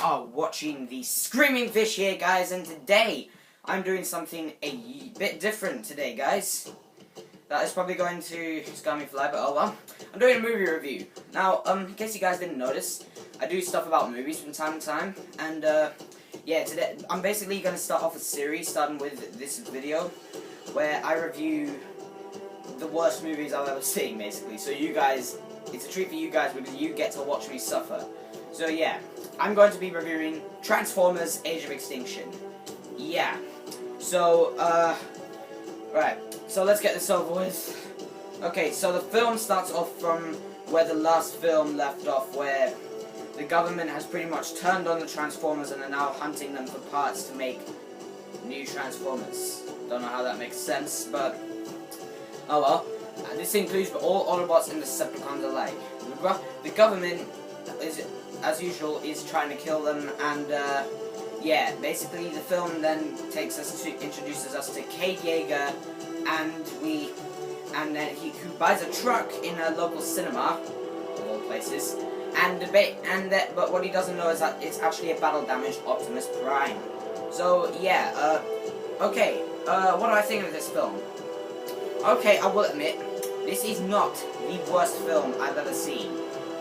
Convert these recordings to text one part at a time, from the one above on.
are watching the Screaming Fish here, guys, and today I'm doing something a bit different today, guys. That is probably going to scare me for life, but oh well. I'm doing a movie review. Now, in case you guys didn't notice, I do stuff about movies from time to time, and yeah, today I'm basically going to start off a series, starting with this video, where I review the worst movies I've ever seen, basically. So you guys, it's a treat for you guys because you get to watch me suffer. So yeah, I'm going to be reviewing Transformers: Age of Extinction. Yeah. So, right. So let's get this over with. Okay, so the film starts off from where the last film left off, where the government has pretty much turned on the Transformers and are now hunting them for parts to make new Transformers. Don't know how that makes sense, but oh well. This includes all Autobots and Decepticons alike. The government is, as usual, is trying to kill them, and yeah, basically the film then introduces us to Kate Yeager, and then who buys a truck in a local cinema, of all places, but what he doesn't know is that it's actually a battle-damaged Optimus Prime. So yeah, okay, what do I think of this film? Okay, I will admit, this is not the worst film I've ever seen,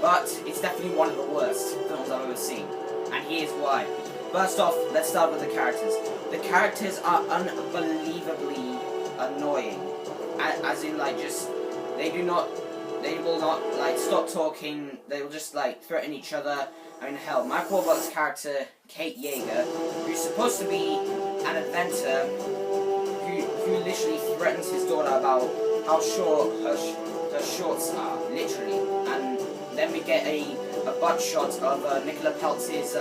but it's definitely one of the worst films I've ever seen, and here's why. First off, let's start with the characters. The characters are unbelievably annoying, as in, like, just, they will not, like, stop talking, they will just, like, threaten each other. I mean, hell, Mike Wahlberg's character, Kate Yeager, who's supposed to be an inventor, who literally threatens his daughter about how short her shorts are, literally, and then we get a butt shot of Nicola Peltz's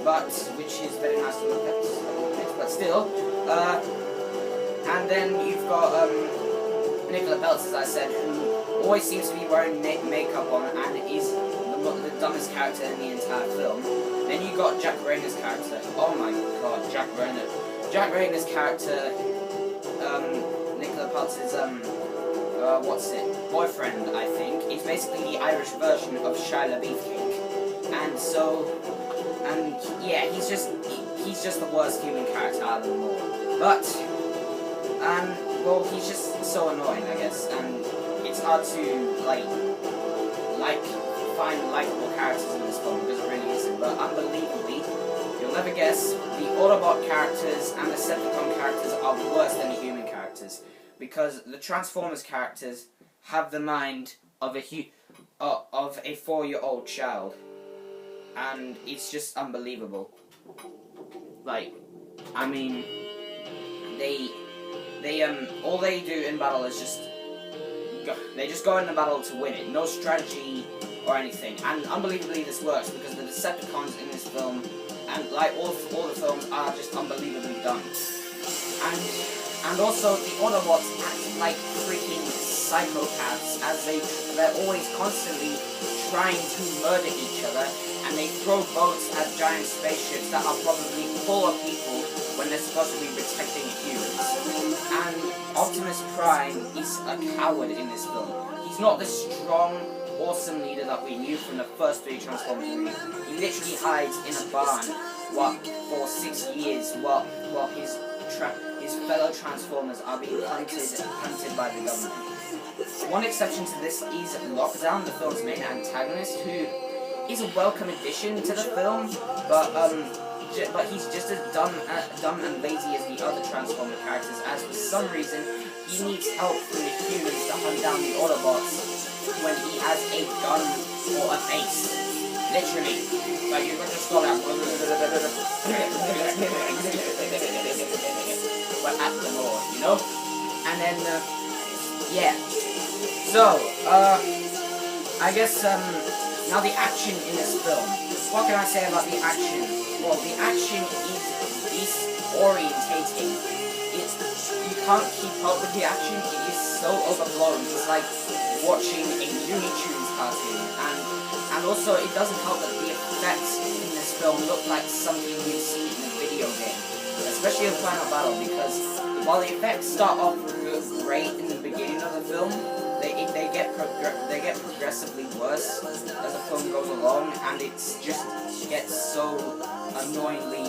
butt, which is very nice to look at, but still, and then you've got Nicola Peltz, as I said, who always seems to be wearing makeup on and is the dumbest character in the entire film. Then you got Jack Rayner's character. Oh my god, Jack Rayner. Jack Rayner's character, Nicola Peltz's boyfriend, I think, is basically the Irish version of Shia LaBeouf, and yeah, he's just the worst human character out of them all. But well, he's just so annoying, I guess, and it's hard to find likable characters in this film because it really isn't. But unbelievably, you'll never guess, the Autobot characters and the Decepticon characters are worse than the human characters, because the Transformers characters have the mind of a 4-year-old child, and it's just unbelievable. Like, I mean, they all they do in battle is just go into battle to win it. No strategy or anything. And unbelievably, this works because the Decepticons in this film, and like all the films, are just unbelievably dumb. And also the Autobots act like freaking psychopaths, as they're always constantly trying to murder each other, and they throw boats at giant spaceships that are probably full of people when they're supposed to be protecting humans. And Optimus Prime is a coward in this film. He's not the strong, awesome leader that we knew from the first 3 Transformers movies. He literally hides in a barn for 6 years while his fellow Transformers are being hunted by the government. One exception to this is Lockdown, the film's main antagonist, who is a welcome addition to the film, but he's just as dumb and lazy as the other Transformer characters, as for some reason he needs help from the humans to hunt down the Autobots when he has a gun or a base. Literally. Like, you're going to scroll out. We're at the Lord, you know? And then, yeah. So, I guess, now the action in this film. What can I say about the action? Well, the action is disorientating. You can't keep up with the action. It is so overblown. It's like watching a Looney Tunes cartoon. And also, it doesn't help that the effects in this film look like something you've seen in a video game, especially in Final Battle, because while the effects start off great in the beginning of the film, they get progressively worse as the film goes along, and it just gets so annoyingly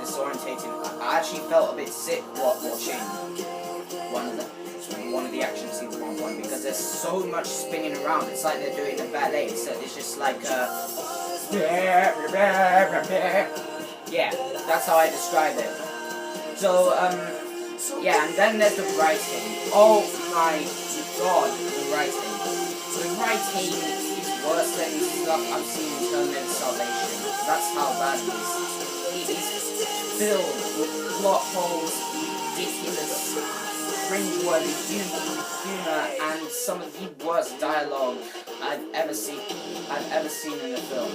disorientating. I actually felt a bit sick watching one of the action scenes at one point because there's so much spinning around. It's like they're doing a ballet. So it's just like yeah, that's how I describe it. So yeah, and then there's the writing. Oh my god, the writing. The writing is worse than stuff I've seen in Terminator Salvation. That's how bad it is. It is filled with plot holes, ridiculous, cringeworthy humor, and some of the worst dialogue I've ever seen in a film.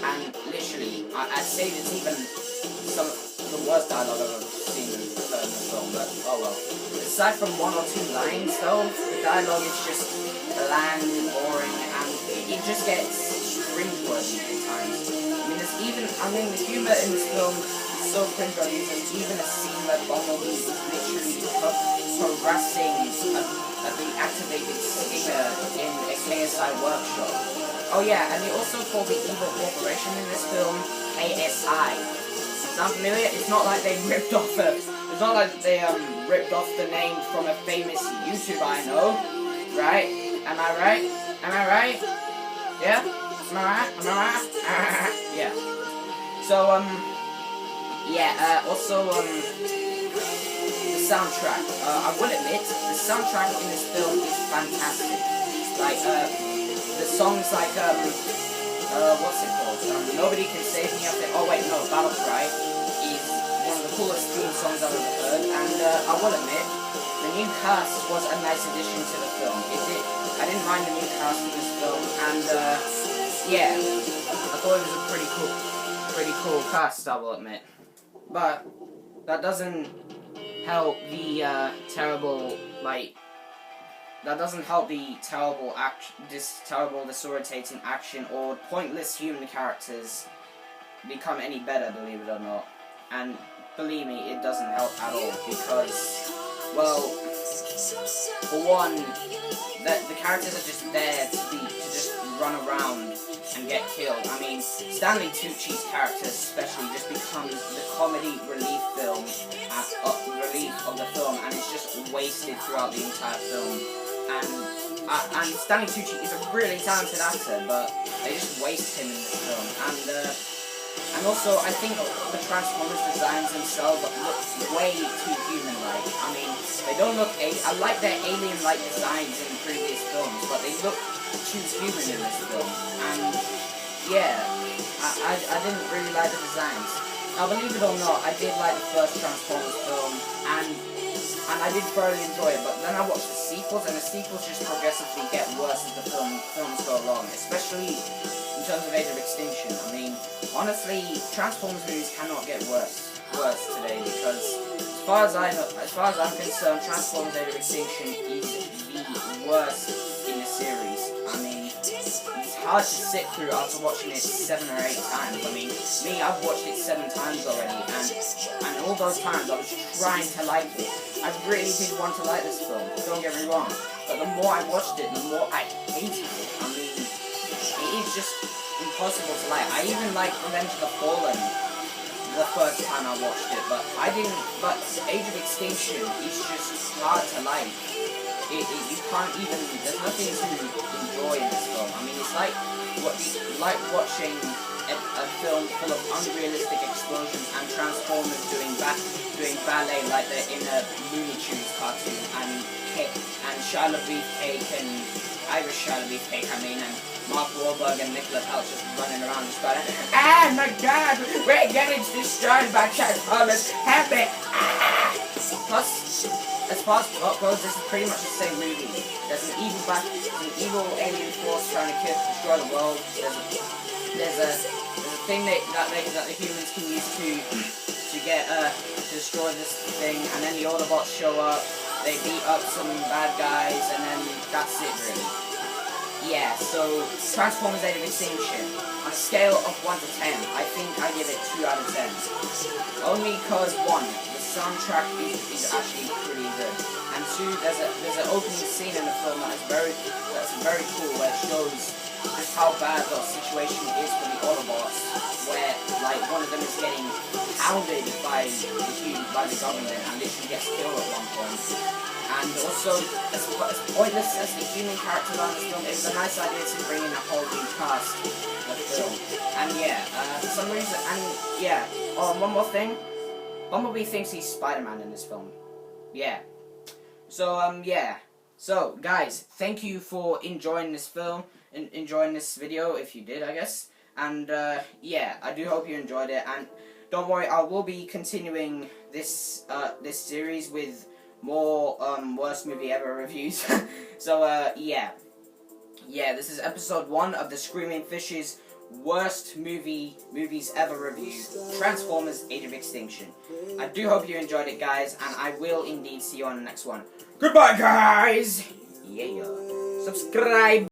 And literally, I'd say it's even some of the worst dialogue I've ever seen in a film, but oh well. Aside from one or two lines though, the dialogue is just bland, boring, and it just gets cringeworthy at times. The humor in this film is so cringeworthy. There's even a scene where Bumblebee is literally harassing the activated stinger in a KSI workshop. Oh yeah, and they also call the evil corporation in this film KSI. Sound familiar? It's not like they ripped off the name from a famous YouTuber I know, right? Am I right? Am I right? Yeah? Am I right? Am I right? Yeah. So yeah. Also the soundtrack. I will admit the soundtrack in this film is fantastic. Like the songs like what's it called? Nobody Can Save Me. Oh wait, no, Battle Cry is one of the coolest theme songs I've ever heard, and I will admit, the new cast was a nice addition to the film. I didn't mind the new cast in this film, and yeah, I thought it was a pretty cool cast, I will admit. But that doesn't help the terrible disorientating action or pointless human characters become any better, believe it or not. And believe me, it doesn't help at all because, well, for one, the characters are just there to just run around and get killed. I mean, Stanley Tucci's character especially just becomes the comedy relief of the film, and it's just wasted throughout the entire film. And Stanley Tucci is a really talented actor, but they just waste him in this film. And also, I think the Transformers designs themselves look way too human-like. I mean, they don't look I like their alien-like designs in previous films, but they look too human in this film. And yeah, I didn't really like the designs. Now, believe it or not, I did like the first Transformers film, and I did thoroughly enjoy it, but then I watched the sequels, and the sequels just progressively get worse as the films go along, especially in terms of Age of Extinction. I mean, honestly, Transformers movies cannot get worse today, because as far as I'm concerned, Transformers Age of Extinction is the worst in the series. I mean, it's hard to sit through after watching it 7 or 8 times. I mean, I've watched it 7 times already, and all those times I was trying to like it. I really did want to like this film, don't get me wrong, but the more I watched it, the more I hated it. I mean, it is just impossible to like. I even liked Revenge of the Fallen the first time I watched it, but Age of Extinction is just hard to like. You can't even, there's nothing to enjoy in this film. I mean, it's like watching a film full of unrealistic explosions and Transformers doing ballet like they're in a Looney Tunes cartoon, and Shia LaBeouf cake and Irish Shia LaBeouf cake, and Mark Wahlberg and Nicolas Hoult just running around just going, "Ah, my God, we're getting destroyed by Transformers, help me!" Plus, as far as plot goes, this is pretty much the same movie. There's an evil alien force trying to destroy the world. There's a thing that the humans can use to destroy this thing, and then the Autobots show up. They beat up some bad guys, and then that's it, really. Yeah, so Transformers Age of Extinction, on a scale of 1 to 10, I think I give it 2 out of 10. Only because 1, the soundtrack is actually pretty good, and 2, there's an opening scene in the film that's very cool, where it shows just how bad the situation is for the Autobots, where like one of them is getting hounded by the government and literally gets killed at one point. And also, as pointless as the human characters are in this film, it was a nice idea to bring in a whole new cast to the film. And yeah, for some reason, and yeah, oh, one more thing, Bumblebee thinks he's Spider-Man in this film. Yeah. So, yeah. So, guys, thank you for enjoying this film, enjoying this video, if you did, I guess. And, yeah, I do hope you enjoyed it, and don't worry, I will be continuing this, this series with more, worst movie ever reviews. So, yeah. Yeah, this is episode 1 of the Screamingfish'S worst movies ever reviewed, Transformers: Age of Extinction. I do hope you enjoyed it, guys, and I will indeed see you on the next one. Goodbye, guys! Yeah. Subscribe!